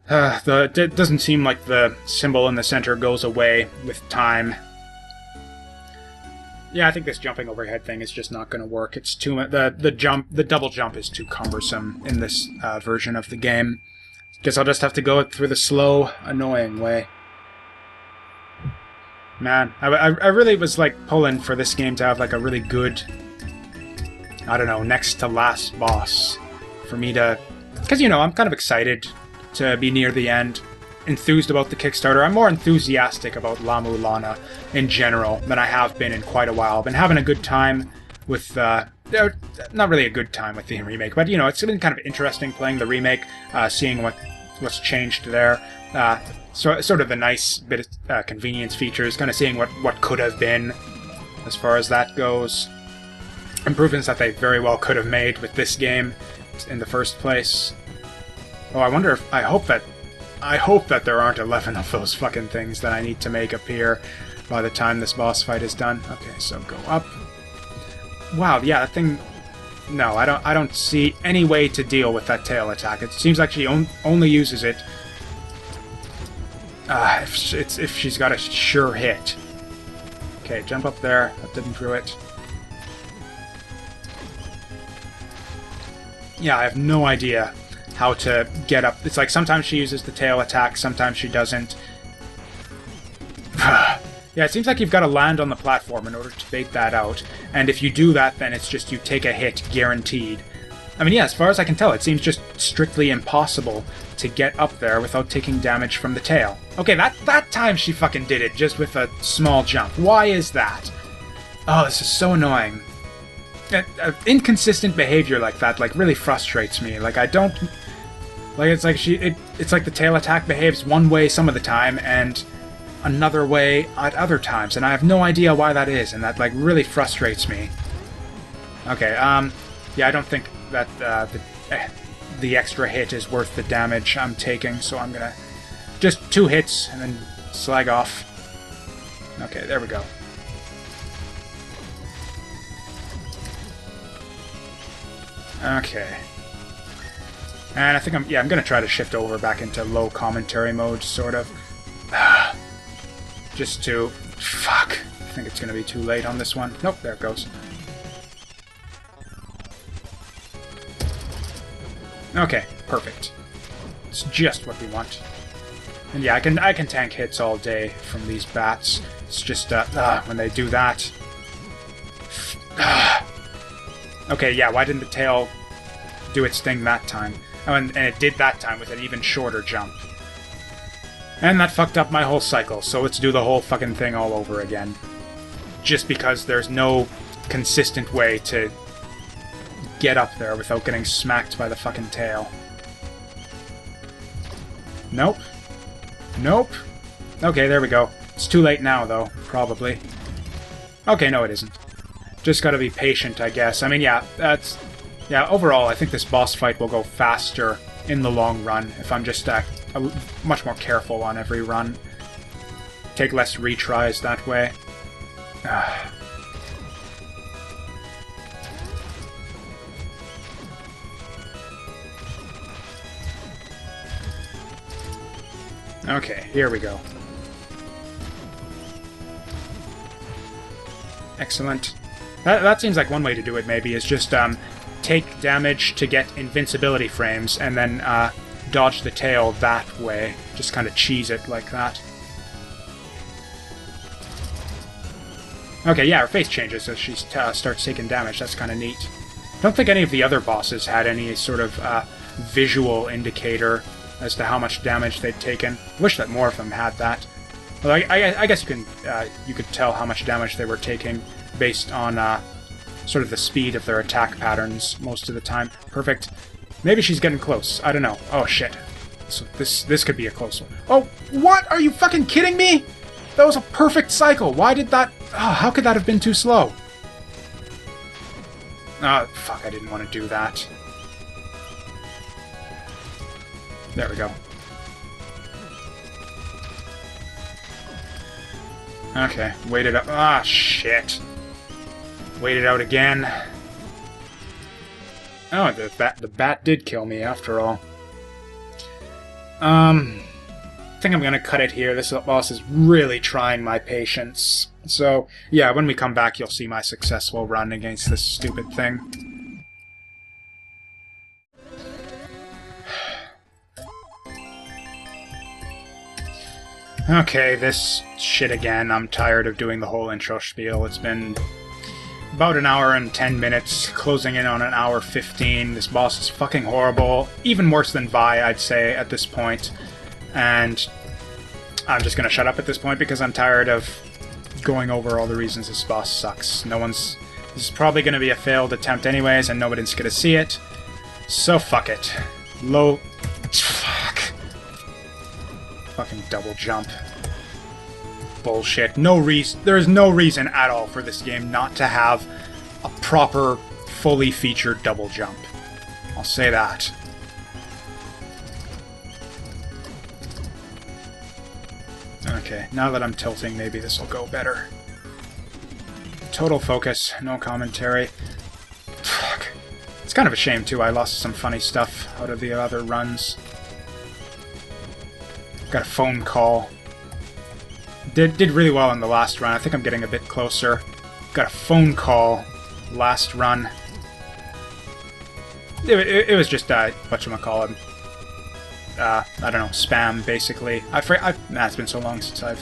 It doesn't seem like the symbol in the center goes away with time. Yeah, I think this jumping overhead thing is just not going to work. It's too the double jump is too cumbersome in this version of the game. Guess I'll just have to go through the slow, annoying way. Man, I really was like pulling for this game to have like a really good, I don't know, next to last boss for me to, because you know I'm kind of excited to be near the end. Enthused about the Kickstarter. I'm more enthusiastic about La-Mulana in general than I have been in quite a while. I've been having a good time with, not really a good time with the remake, but you know, it's been kind of interesting playing the remake, seeing what's changed there. Sort of a nice bit of convenience features, kind of seeing what could have been as far as that goes. Improvements that they very well could have made with this game in the first place. Oh, I wonder if, I hope that there aren't 11 of those fucking things that I need to make appear by the time this boss fight is done. Okay, so go up. Wow, yeah, that thing... No, I don't see any way to deal with that tail attack. It seems like she only uses it if she's got a sure hit. Okay, jump up there. That didn't do it. Yeah, I have no idea how to get up. It's like sometimes she uses the tail attack, sometimes she doesn't. Yeah, it seems like you've got to land on the platform in order to bait that out, and if you do that, then it's just you take a hit, guaranteed. I mean, yeah, as far as I can tell, it seems just strictly impossible to get up there without taking damage from the tail. Okay, that time she fucking did it, just with a small jump. Why is that? Oh, this is so annoying. Inconsistent behavior like that, like, really frustrates me. Like, I don't... Like, it's like it's like the tail attack behaves one way some of the time, and another way at other times, and I have no idea why that is, and that, like, really frustrates me. Okay, yeah, I don't think that, the extra hit is worth the damage I'm taking, so I'm gonna... Just 2 hits, and then slag off. Okay, there we go. Okay. And I think I'm gonna try to shift over back into low commentary mode, sort of. Just to... Fuck. I think it's gonna be too late on this one. Nope, there it goes. Okay, perfect. It's just what we want. And yeah, I can tank hits all day from these bats. It's just, when they do that... Okay, yeah, why didn't the tail do its thing that time? Oh, and it did that time with an even shorter jump. And that fucked up my whole cycle, so let's do the whole fucking thing all over again. Just because there's no consistent way to get up there without getting smacked by the fucking tail. Nope. Nope. Okay, there we go. It's too late now, though, probably. Okay, no it isn't. Just gotta be patient, I guess. I mean, yeah, yeah, overall, I think this boss fight will go faster in the long run if I'm just much more careful on every run. Take less retries that way. Okay, here we go. Excellent. That seems like one way to do it, maybe, is just take damage to get invincibility frames, and then dodge the tail that way. Just kind of cheese it like that. Okay, yeah, her face changes as she starts taking damage. That's kind of neat. I don't think any of the other bosses had any sort of visual indicator as to how much damage they'd taken. Wish that more of them had that. Well, I guess you could tell how much damage they were taking based on sort of the speed of their attack patterns most of the time. Perfect. Maybe she's getting close. I don't know. Oh, shit. So this could be a close one. Oh, what? Are you fucking kidding me? That was a perfect cycle. Why did that... Oh, how could that have been too slow? Oh, fuck, I didn't want to do that. There we go. Okay, wait it up. Ah, shit. Wait it out again. Oh, the bat did kill me after all. I think I'm gonna cut it here. This boss is really trying my patience. So, yeah, when we come back, you'll see my successful run against this stupid thing. Okay, this shit again. I'm tired of doing the whole intro spiel. It's been about an hour and 10 minutes, closing in on an hour 15. This boss is fucking horrible. Even worse than Vi, I'd say, at this point. And I'm just gonna shut up at this point because I'm tired of going over all the reasons this boss sucks. This is probably gonna be a failed attempt anyways, and nobody's gonna see it. So fuck it. Fuck. Fucking double jump. Bullshit. There is no reason at all for this game not to have a proper, fully featured double jump. I'll say that. Okay, now that I'm tilting, maybe this will go better. Total focus, no commentary. Fuck. It's kind of a shame, too. I lost some funny stuff out of the other runs. Got a phone call. Did really well in the last run. I think I'm getting a bit closer. Got a phone call last run. It was just, whatchamacallit. I don't know, spam, basically. It's been so long since I've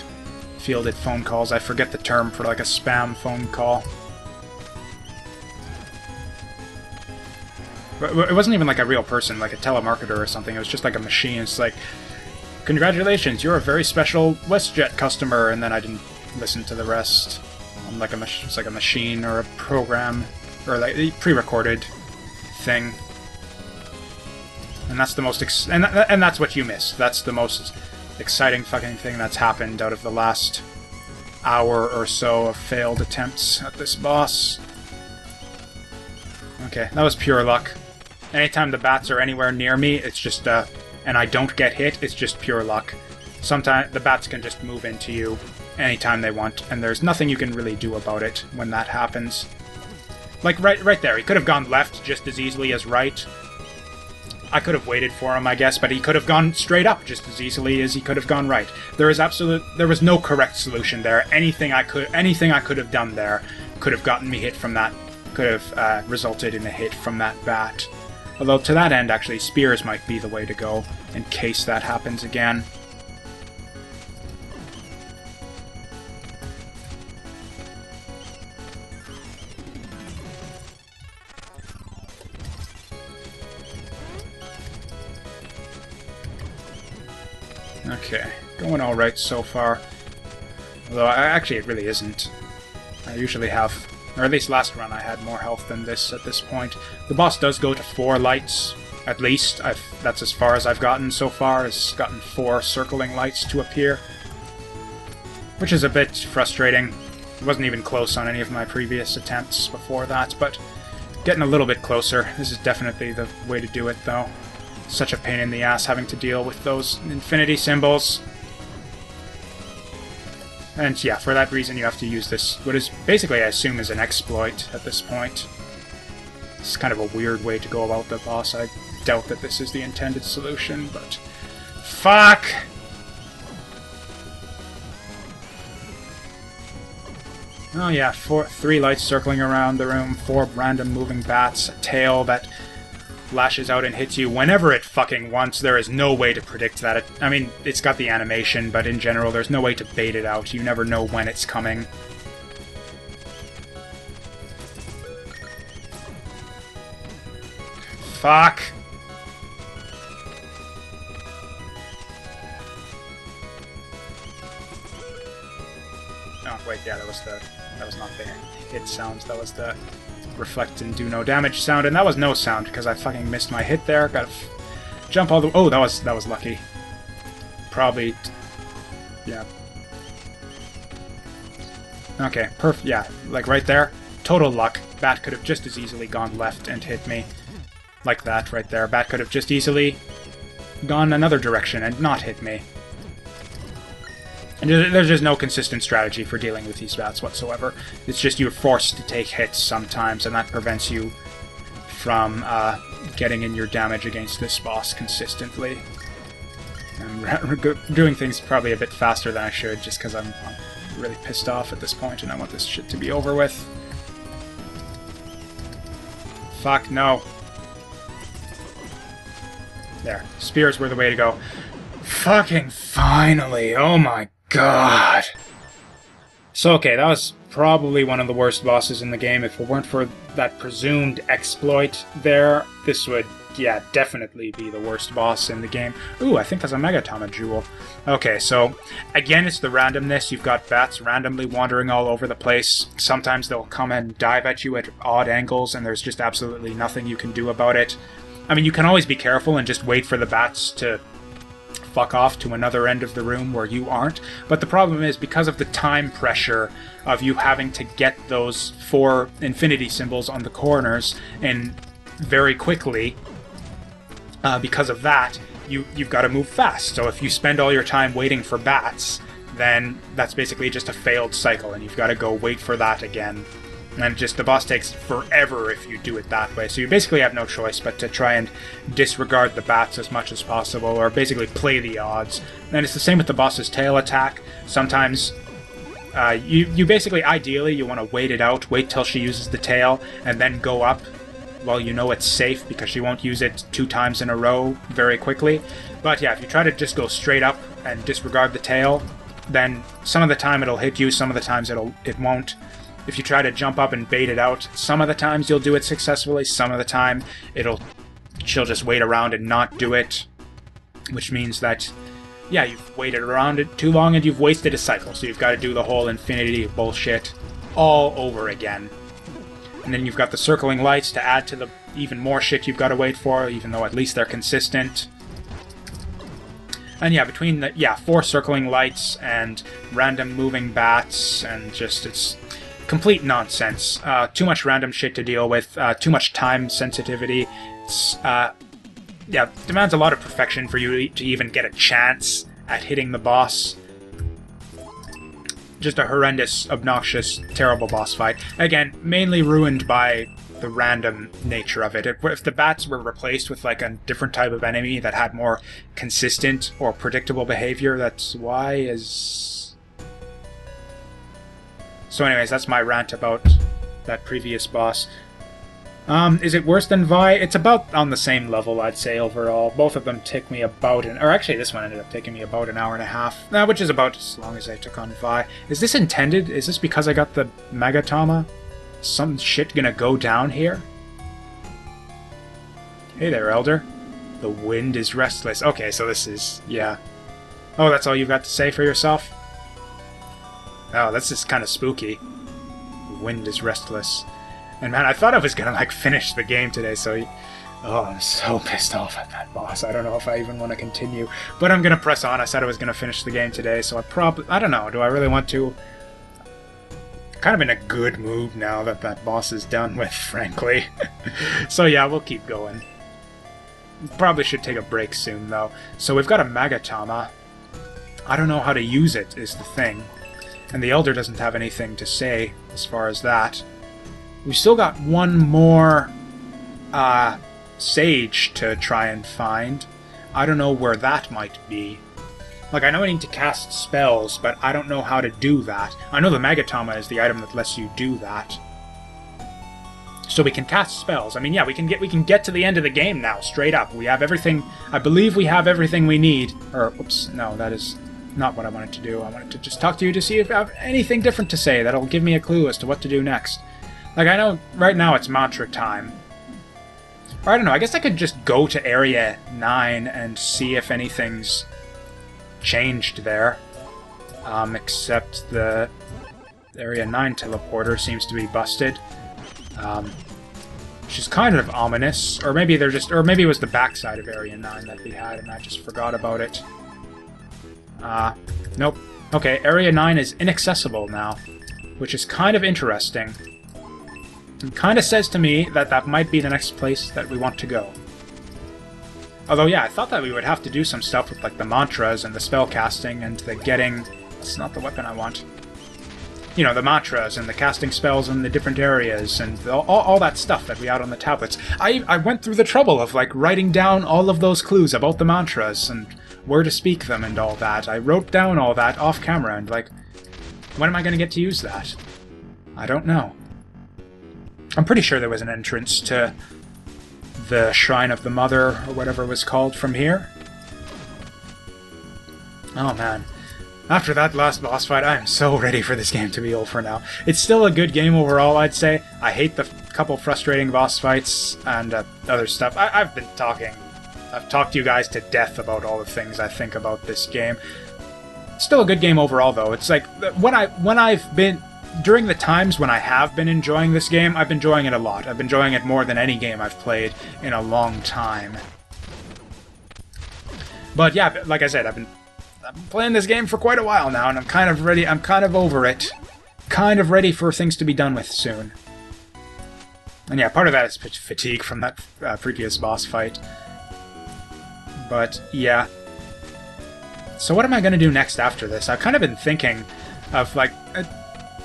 fielded phone calls. I forget the term for, like, a spam phone call. It wasn't even, like, a real person, like a telemarketer or something. It was just, like, a machine. It's like, congratulations, you're a very special WestJet customer, and then I didn't listen to the rest. Like it's like a machine or a program, or like a pre-recorded thing. And that's the most and that's what you missed. That's the most exciting fucking thing that's happened out of the last hour or so of failed attempts at this boss. Okay, that was pure luck. Anytime the bats are anywhere near me, it's just and I don't get hit, it's just pure luck. Sometimes the bats can just move into you anytime they want, and there's nothing you can really do about it when that happens. Like, right there, he could have gone left just as easily as right. I could have waited for him, I guess, but he could have gone straight up just as easily as he could have gone right. There was no correct solution there. Anything I could have done there could have gotten me hit from that, could have resulted in a hit from that bat. Although, to that end, actually, spears might be the way to go, in case that happens again. Okay, going alright so far. Although, actually, it really isn't. I usually have... Or at least last run I had more health than this at this point. The boss does go to 4 lights, at least. That's as far as I've gotten so far. It's gotten 4 circling lights to appear. Which is a bit frustrating. It wasn't even close on any of my previous attempts before that, but getting a little bit closer. This is definitely the way to do it, though. Such a pain in the ass having to deal with those infinity symbols. And yeah, for that reason you have to use this, what is basically, I assume, is an exploit at this point. It's kind of a weird way to go about the boss. I doubt that this is the intended solution, but... Fuck! Oh yeah, 3 lights circling around the room, 4 random moving bats, a tail that lashes out and hits you whenever it fucking wants. There is no way to predict that. I mean, it's got the animation, but in general, there's no way to bait it out. You never know when it's coming. Fuck! Oh, wait, yeah, that was not the hit sounds, that was the reflect and do no damage sound, and that was no sound because I fucking missed my hit there. Gotta jump all the... Oh, that was lucky. Probably... Yeah. Okay, perfect. Yeah, like right there. Total luck. Bat could have just as easily gone left and hit me. Like that, right there. Bat could have just easily gone another direction and not hit me. And there's just no consistent strategy for dealing with these bats whatsoever. It's just you're forced to take hits sometimes, and that prevents you from getting in your damage against this boss consistently. I'm doing things probably a bit faster than I should, just because I'm really pissed off at this point, and I want this shit to be over with. Fuck, no. There. Spears were the way to go. Fucking finally! Oh my god! So, okay, that was probably one of the worst bosses in the game. If it weren't for that presumed exploit there, this would, yeah, definitely be the worst boss in the game. Ooh, I think that's a Megatama jewel. Okay, so, again, it's the randomness. You've got bats randomly wandering all over the place. Sometimes they'll come and dive at you at odd angles, and there's just absolutely nothing you can do about it. I mean, you can always be careful and just wait for the bats to fuck off to another end of the room where you aren't. But the problem is, because of the time pressure of you having to get those 4 infinity symbols on the corners and very quickly, because of that, you've got to move fast. So if you spend all your time waiting for bats, then that's basically just a failed cycle, and you've got to go wait for that again. And just the boss takes forever if you do it that way. So you basically have no choice but to try and disregard the bats as much as possible, or basically play the odds. And it's the same with the boss's tail attack. Sometimes you basically, ideally, you want to wait it out, wait till she uses the tail, and then go up while you know it's safe, because she won't use it 2 times in a row very quickly. But yeah, if you try to just go straight up and disregard the tail, then some of the time it'll hit you, some of the times it won't. If you try to jump up and bait it out, some of the times you'll do it successfully, some of the time she'll just wait around and not do it, which means that, yeah, you've waited around it too long and you've wasted a cycle, so you've got to do the whole infinity bullshit all over again. And then you've got the circling lights to add to the even more shit you've got to wait for, even though at least they're consistent. And yeah, between the 4 circling lights and random moving bats, and just, it's complete nonsense. Too much random shit to deal with, too much time sensitivity. It's, demands a lot of perfection for you to even get a chance at hitting the boss. Just a horrendous, obnoxious, terrible boss fight. Again, mainly ruined by the random nature of it. If the bats were replaced with like a different type of enemy that had more consistent or predictable behavior, that's why is... So anyways, that's my rant about that previous boss. Is it worse than Vi? It's about on the same level, I'd say, overall. Both of them take me about or actually this one ended up taking me about an hour and a half, which is about as long as I took on Vi. Is this intended? Is this because I got the Megatama? Some shit gonna go down here? Hey there, Elder. The wind is restless. Okay, so this is, yeah. Oh, that's all you've got to say for yourself? Oh, that's just kind of spooky. The wind is restless. And man, I thought I was gonna, like, finish the game today, so... Oh, I'm so pissed off at that boss. I don't know if I even want to continue. But I'm gonna press on. I said I was gonna finish the game today, so I don't know. Do I really want to? Kind of in a good mood now that that boss is done with, frankly. So yeah, we'll keep going. Probably should take a break soon, though. So we've got a Megatama. I don't know how to use it, is the thing. And the Elder doesn't have anything to say as far as that. We've still got one more sage to try and find. I don't know where that might be. Like, I know I need to cast spells, but I don't know how to do that. I know the Megatama is the item that lets you do that. So we can cast spells. I mean, yeah, we can get to the end of the game now, straight up. We have everything. I believe we have everything we need. Or, oops, no, that is not what I wanted to do. I wanted to just talk to you to see if I have anything different to say that'll give me a clue as to what to do next. Like, I know right now it's mantra time. Or I don't know, I guess I could just go to Area 9 and see if anything's changed there. Except the Area 9 teleporter seems to be busted. Which is kind of ominous. Or maybe they're just... Or maybe it was the backside of Area 9 that we had and I just forgot about it. Nope. Okay, Area 9 is inaccessible now. Which is kind of interesting. It kind of says to me that that might be the next place that we want to go. Although, yeah, I thought that we would have to do some stuff with, like, the mantras and the spell casting and the getting... It's not the weapon I want. You know, the mantras and the casting spells in the different areas and all that stuff that we had on the tablets. I went through the trouble of, like, writing down all of those clues about the mantras and where to speak them and all that. I wrote down all that off camera, and, like, when am I going to get to use that? I don't know. I'm pretty sure there was an entrance to the Shrine of the Mother, or whatever it was called, from here. Oh, man. After that last boss fight, I am so ready for this game to be over now. It's still a good game overall, I'd say. I hate the couple frustrating boss fights and other stuff. I've been talking. I've talked to you guys to death about all the things I think about this game. It's still a good game overall, though. It's like, during the times when I have been enjoying this game, I've been enjoying it a lot. I've been enjoying it more than any game I've played in a long time. But yeah, like I said, I've been playing this game for quite a while now, and I'm kind of ready. I'm kind of over it. Kind of ready for things to be done with soon. And yeah, part of that is fatigue from that previous boss fight. But yeah. So what am I going to do next after this? I've kind of been thinking of, like,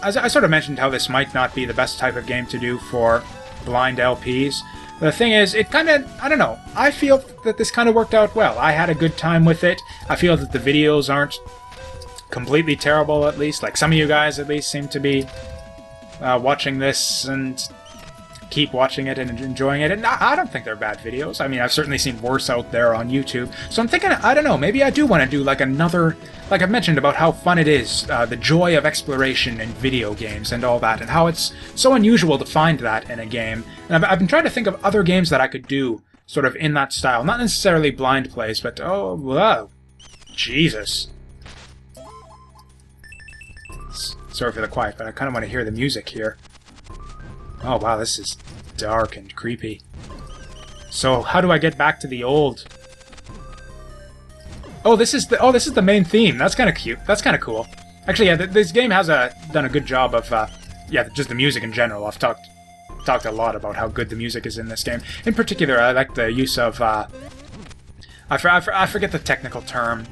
as I sort of mentioned how this might not be the best type of game to do for blind LPs. The thing is, it kind of, I don't know, I feel that this kind of worked out well. I had a good time with it. I feel that the videos aren't completely terrible, at least. Like, some of you guys, at least, seem to be watching this and keep watching it and enjoying it. And I don't think they're bad videos. I mean, I've certainly seen worse out there on YouTube. So I'm thinking, I don't know, maybe I do want to do, like, another... Like I've mentioned about how fun it is, the joy of exploration in video games and all that, and how it's so unusual to find that in a game. And I've been trying to think of other games that I could do sort of in that style. Not necessarily blind plays, but, oh, whoa. Jesus. Sorry for the quiet, but I kind of want to hear the music here. Oh, wow, this is dark and creepy. So, how do I get back to the old... Oh, this is the main theme. That's kind of cute. That's kind of cool. Actually, yeah, this game has done a good job of, yeah, just the music in general. I've talked a lot about how good the music is in this game. In particular, I like the use of, I forget the technical term.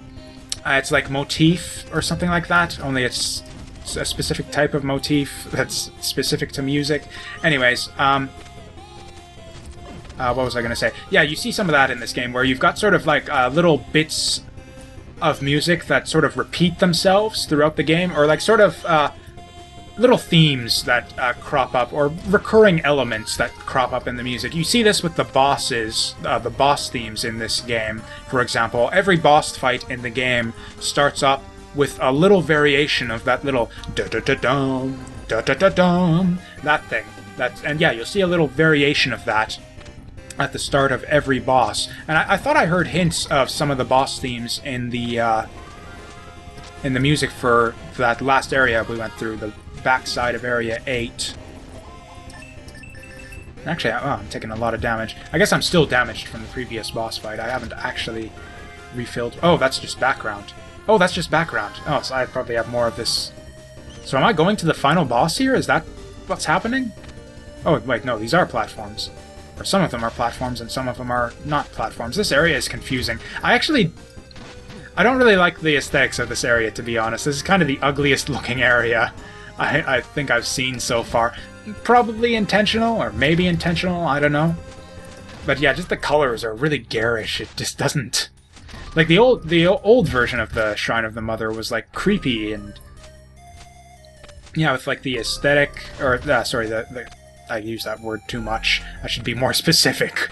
It's like motif or something like that, only it's a specific type of motif that's specific to music. Anyways, what was I going to say? Yeah, you see some of that in this game, where you've got sort of like little bits of music that sort of repeat themselves throughout the game, or like sort of little themes that crop up, or recurring elements that crop up in the music. You see this with the bosses, the boss themes in this game. For example, every boss fight in the game starts up with a little variation of that little da-da-da-dum, da-da-da-dum, that thing. And yeah, you'll see a little variation of that at the start of every boss. And I thought I heard hints of some of the boss themes in the music for that last area we went through, the backside of Area 8. Actually, I'm taking a lot of damage. I guess I'm still damaged from the previous boss fight. I haven't actually refilled... Oh, that's just background. Oh, that's just background. Oh, so I probably have more of this. So am I going to the final boss here? Is that what's happening? Oh, wait, no, these are platforms. Or some of them are platforms and some of them are not platforms. This area is confusing. I don't really like the aesthetics of this area, to be honest. This is kind of the ugliest looking area I think I've seen so far. Probably intentional, or maybe intentional, I don't know. But yeah, just the colors are really garish. It just doesn't... Like, the old version of the Shrine of the Mother was, like, creepy and... Yeah, with, like, the aesthetic... Or, sorry, I use that word too much. I should be more specific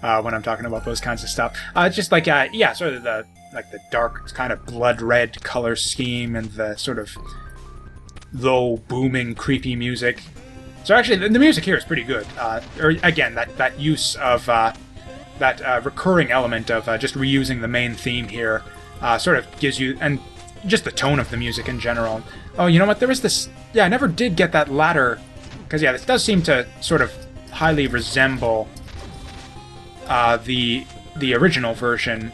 when I'm talking about those kinds of stuff. Just like, yeah, sort of the dark, kind of blood red color scheme and the sort of low, booming, creepy music. So actually, the music here is pretty good. Or again, that use of that recurring element of just reusing the main theme here sort of gives you, and just the tone of the music in general. Oh, you know what? There was this. Yeah, I never did get that ladder. Because, yeah, this does seem to sort of highly resemble the original version.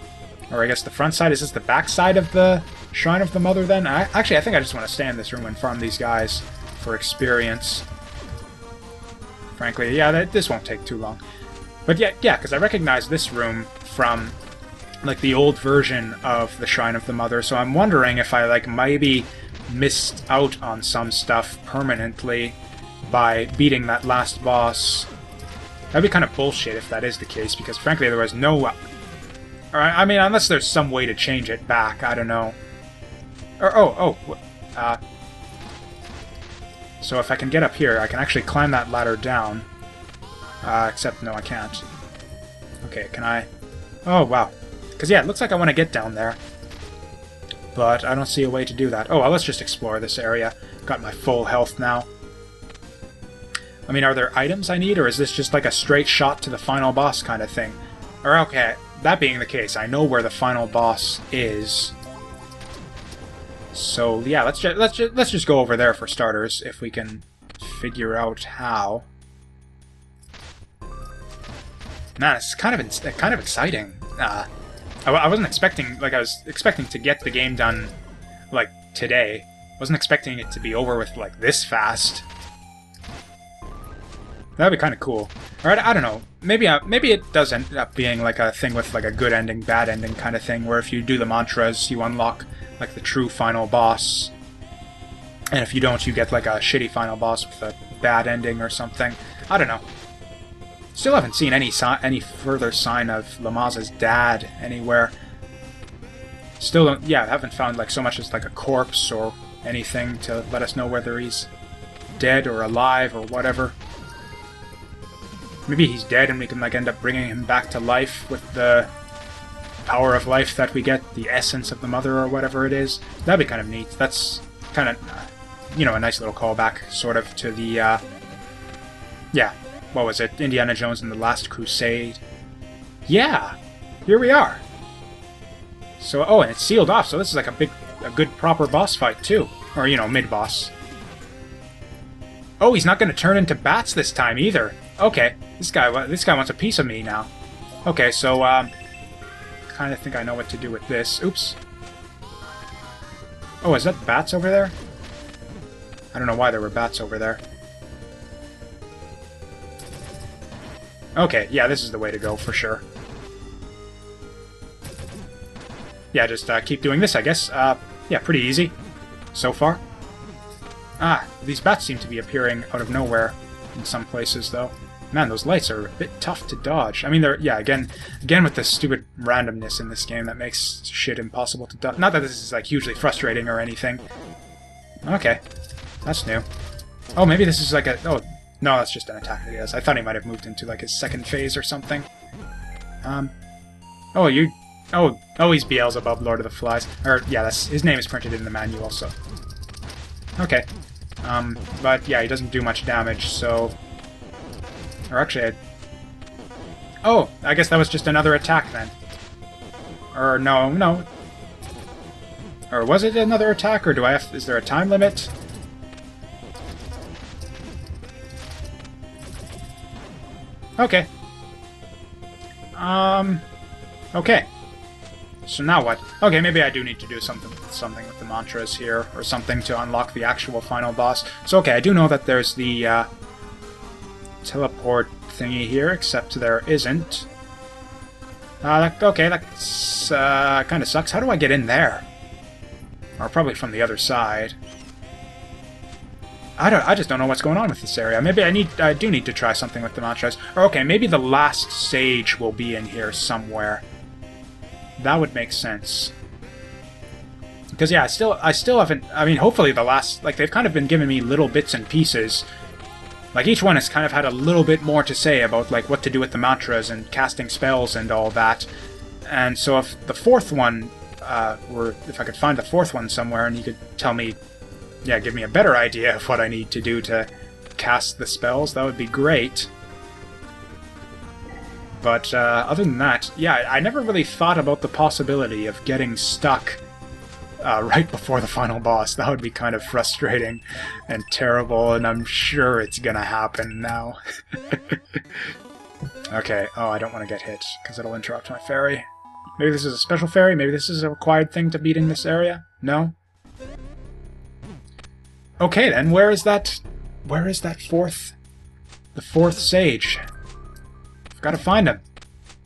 Or I guess the front side. Is this the back side of the Shrine of the Mother, then? Actually, I think I just want to stay in this room and farm these guys for experience. Frankly, yeah, this won't take too long. But yeah, because I recognize this room from, like, the old version of the Shrine of the Mother. So I'm wondering if I, like, maybe missed out on some stuff permanently by beating that last boss. That'd be kind of bullshit if that is the case, because frankly there was no... Or, I mean, unless there's some way to change it back, I don't know. Or, so if I can get up here, I can actually climb that ladder down. Except, no, I can't. Okay, can I... Oh, wow. Because, yeah, it looks like I want to get down there. But I don't see a way to do that. Oh, well, let's just explore this area. Got my full health now. I mean, are there items I need, or is this just like a straight shot to the final boss kind of thing? Or, okay, that being the case, I know where the final boss is. So, yeah, let's just go over there for starters, if we can figure out how. Man, it's kind of exciting. I wasn't expecting, like, I was expecting to get the game done, like, today. Wasn't expecting it to be over with, like, this fast. That'd be kind of cool. Or, I don't know. Maybe it does end up being, like, a thing with, like, a good ending, bad ending kind of thing, where if you do the mantras, you unlock, like, the true final boss. And if you don't, you get, like, a shitty final boss with a bad ending or something. I don't know. Still haven't seen any further sign of Lamaz's dad anywhere. Still don't, yeah, haven't found like so much as like a corpse or anything to let us know whether he's dead or alive or whatever. Maybe he's dead and we can like end up bringing him back to life with the power of life that we get, the essence of the mother or whatever it is. That'd be kind of neat. That's kind of, you know, a nice little callback sort of to the, yeah. What was it? Indiana Jones and the Last Crusade. Yeah! Here we are! So, oh, and it's sealed off, so this is like a good proper boss fight, too. Or, you know, mid-boss. Oh, he's not going to turn into bats this time, either. Okay, this guy wants a piece of me now. Okay, so, kind of think I know what to do with this. Oops. Oh, is that bats over there? I don't know why there were bats over there. Okay, yeah, this is the way to go, for sure. Yeah, just keep doing this, I guess. Yeah, pretty easy. So far. Ah, these bats seem to be appearing out of nowhere in some places, though. Man, those lights are a bit tough to dodge. I mean, they're, yeah, again with the stupid randomness in this game that makes shit impossible to dodge. Not that this is, like, hugely frustrating or anything. Okay, that's new. Oh, maybe this is like a... Oh, no, that's just an attack, I guess. I thought he might have moved into, like, his second phase or something. Oh, you... Oh, he's Beelzebub, Lord of the Flies. Or, yeah, that's... His name is printed in the manual, so... Okay. But, yeah, he doesn't do much damage, so... Or actually, Oh, I guess that was just another attack, then. Or, no. Or was it another attack, or do I have... Is there a time limit? Okay. Okay. So now what? Okay, maybe I do need to do something with the mantras here, or something to unlock the actual final boss. So okay, I do know that there's the, teleport thingy here, except there isn't. Okay, that's, kind of sucks. How do I get in there? Or probably from the other side. I just don't know what's going on with this area. Maybe I do need to try something with the mantras. Or okay, maybe the last sage will be in here somewhere. That would make sense. Because yeah, I still haven't... I mean, hopefully the last... Like, they've kind of been giving me little bits and pieces. Like, each one has kind of had a little bit more to say about, like, what to do with the mantras and casting spells and all that. And so if the fourth one, if I could find the fourth one somewhere and you could tell me... Yeah, give me a better idea of what I need to do to cast the spells, that would be great. But other than that, yeah, I never really thought about the possibility of getting stuck right before the final boss. That would be kind of frustrating and terrible, and I'm sure it's gonna happen now. Okay, oh, I don't want to get hit, because it'll interrupt my fairy. Maybe this is a special fairy? Maybe this is a required thing to beat in this area? No? Okay, then, where is that the fourth sage? I've got to find him.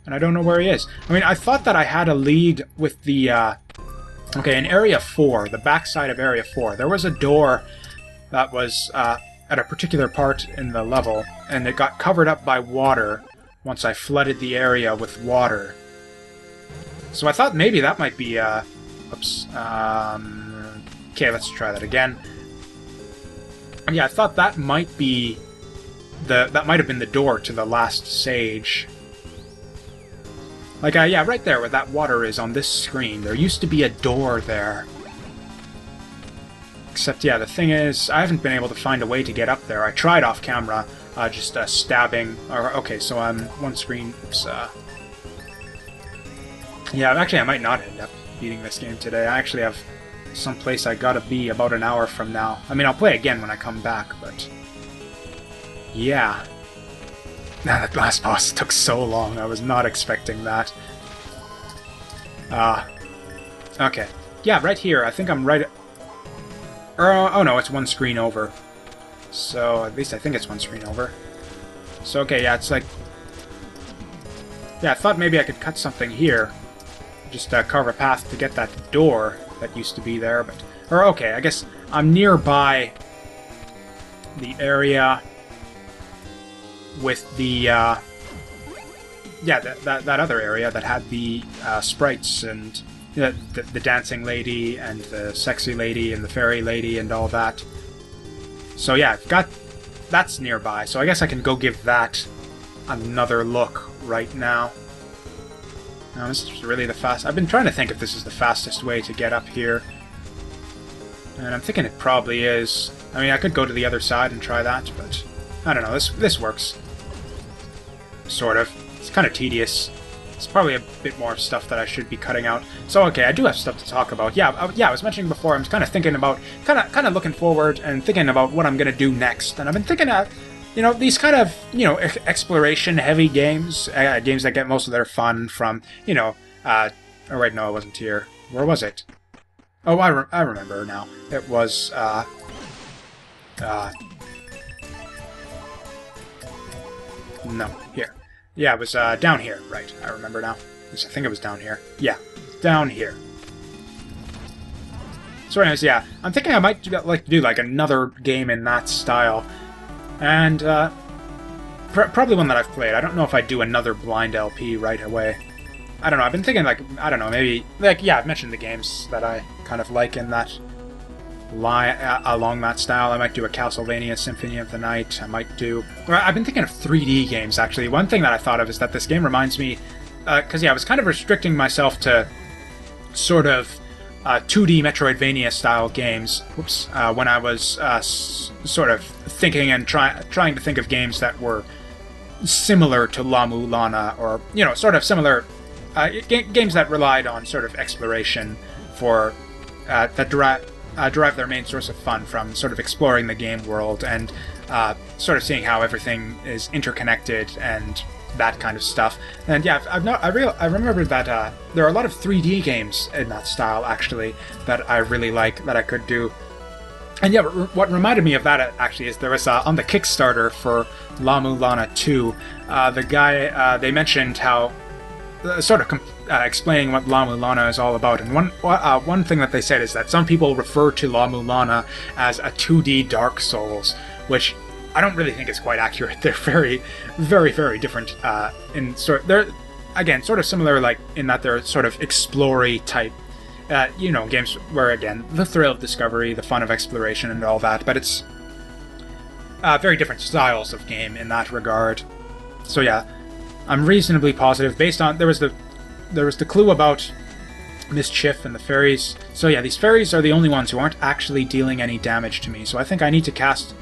And I don't know where he is. I mean, I thought that I had a lead with the, okay, in Area 4, the backside of Area 4, there was a door that was, at a particular part in the level, and it got covered up by water once I flooded the area with water. So I thought maybe that might be, oops, okay, let's try that again. Yeah, I thought that might be that might have been the door to the last sage. Like, yeah, right there where that water is on this screen, there used to be a door there. Except, yeah, the thing is, I haven't been able to find a way to get up there. I tried off camera, just stabbing. Or, okay, so I'm one screen. Oops, yeah, actually, I might not end up beating this game today. I actually have some place I gotta be about an hour from now. I mean, I'll play again when I come back, but yeah. Nah, that last boss took so long. I was not expecting that. Okay. Yeah, right here. I think I'm right. Oh no, it's one screen over. So at least I think it's one screen over. So okay, yeah, it's like. Yeah, I thought maybe I could cut something here. Just carve a path to get that door that used to be there, but... Or, okay, I guess I'm nearby the area with the, yeah, that other area that had the sprites and the dancing lady and the sexy lady and the fairy lady and all that. So, yeah, I've got... That's nearby, so I guess I can go give that another look right now. No, this is really the fast... I've been trying to think if this is the fastest way to get up here. And I'm thinking it probably is. I mean, I could go to the other side and try that, but... I don't know, this works. Sort of. It's kind of tedious. It's probably a bit more stuff that I should be cutting out. So, okay, I do have stuff to talk about. Yeah, I was mentioning before, I'm kind of thinking about... Kind of looking forward and thinking about what I'm going to do next. And I've been thinking of... You know, these kind of, you know, exploration-heavy games, games that get most of their fun from, you know, oh wait, no, it wasn't here. Where was it? Oh, I remember now. It was, no, here. Yeah, it was, down here, right, I remember now. At least I think it was down here. Yeah, down here. So anyways, yeah, I'm thinking I might like to do, like, another game in that style. And, probably one that I've played. I don't know if I'd do another blind LP right away. I don't know, I've been thinking, like, I don't know, maybe... Like, yeah, I've mentioned the games that I kind of like in that... along that style. I might do a Castlevania Symphony of the Night. I might do... I've been thinking of 3D games, actually. One thing that I thought of is that this game reminds me... Because, yeah, I was kind of restricting myself to sort of... 2D Metroidvania-style games. Whoops. When I was sort of thinking and trying to think of games that were similar to La-Mulana, or, you know, sort of similar games that relied on sort of exploration for that derive their main source of fun from sort of exploring the game world and sort of seeing how everything is interconnected and that kind of stuff. And yeah, I remember that there are a lot of 3D games in that style, actually, that I really like, that I could do. And yeah, what reminded me of that, actually, is there was, on the Kickstarter for La-Mulana 2, the guy, they mentioned how, sort of explaining what La-Mulana is all about. And one thing that they said is that some people refer to La-Mulana as a 2D Dark Souls, which I don't really think is quite accurate. They're very, very, very different. They're, again, sort of similar, like in that they're sort of explory type, you know, games where, again, the thrill of discovery, the fun of exploration, and all that. But it's very different styles of game in that regard. So yeah, I'm reasonably positive based on there was the clue about mischief and the fairies. So yeah, these fairies are the only ones who aren't actually dealing any damage to me. So I think I need to cast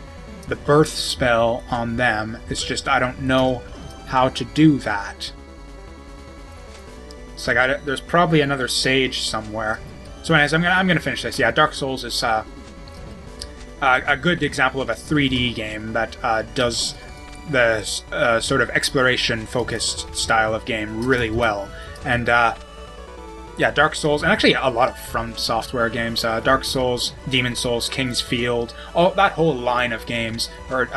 the birth spell on them. It's just I don't know how to do that. It's like there's probably another sage somewhere. So anyways, I'm gonna finish this. Yeah, Dark Souls is a good example of a 3D game that does the sort of exploration-focused style of game really well. And yeah, Dark Souls, and actually a lot of From Software games, Dark Souls, Demon Souls, King's Field, all that whole line of games, or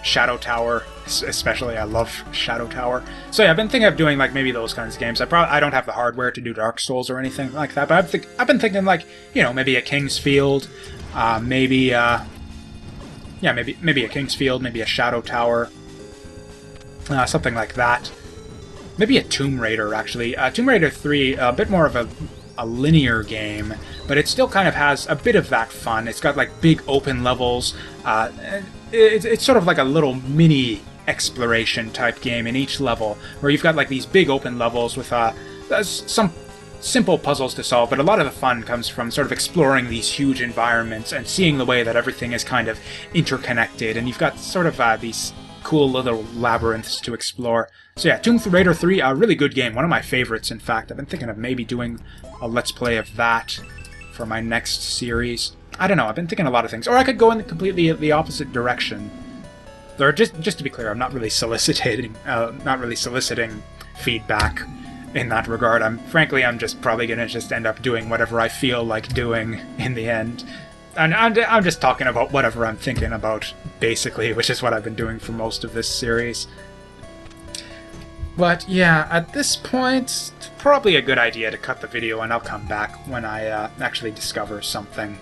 Shadow Tower, especially. I love Shadow Tower. So yeah, I've been thinking of doing like maybe those kinds of games. I don't have the hardware to do Dark Souls or anything like that, but I've been thinking like, you know, maybe a King's Field, maybe a King's Field, maybe a Shadow Tower, something like that. maybe a Tomb Raider, actually. Tomb Raider 3, a bit more of a linear game, but it still kind of has a bit of that fun. It's got like big open levels. It's sort of like a little mini exploration type game in each level, where you've got like these big open levels with some simple puzzles to solve, but a lot of the fun comes from sort of exploring these huge environments and seeing the way that everything is kind of interconnected, and you've got sort of these cool little labyrinths to explore. So yeah, Tomb Raider 3, a really good game. One of my favorites, in fact. I've been thinking of maybe doing a Let's Play of that for my next series. I don't know, I've been thinking a lot of things. Or I could go in completely the opposite direction. Or just to be clear, I'm not really soliciting feedback in that regard. I'm just probably going to just end up doing whatever I feel like doing in the end. And I'm just talking about whatever I'm thinking about, basically, which is what I've been doing for most of this series. But yeah, at this point, it's probably a good idea to cut the video, and I'll come back when I actually discover something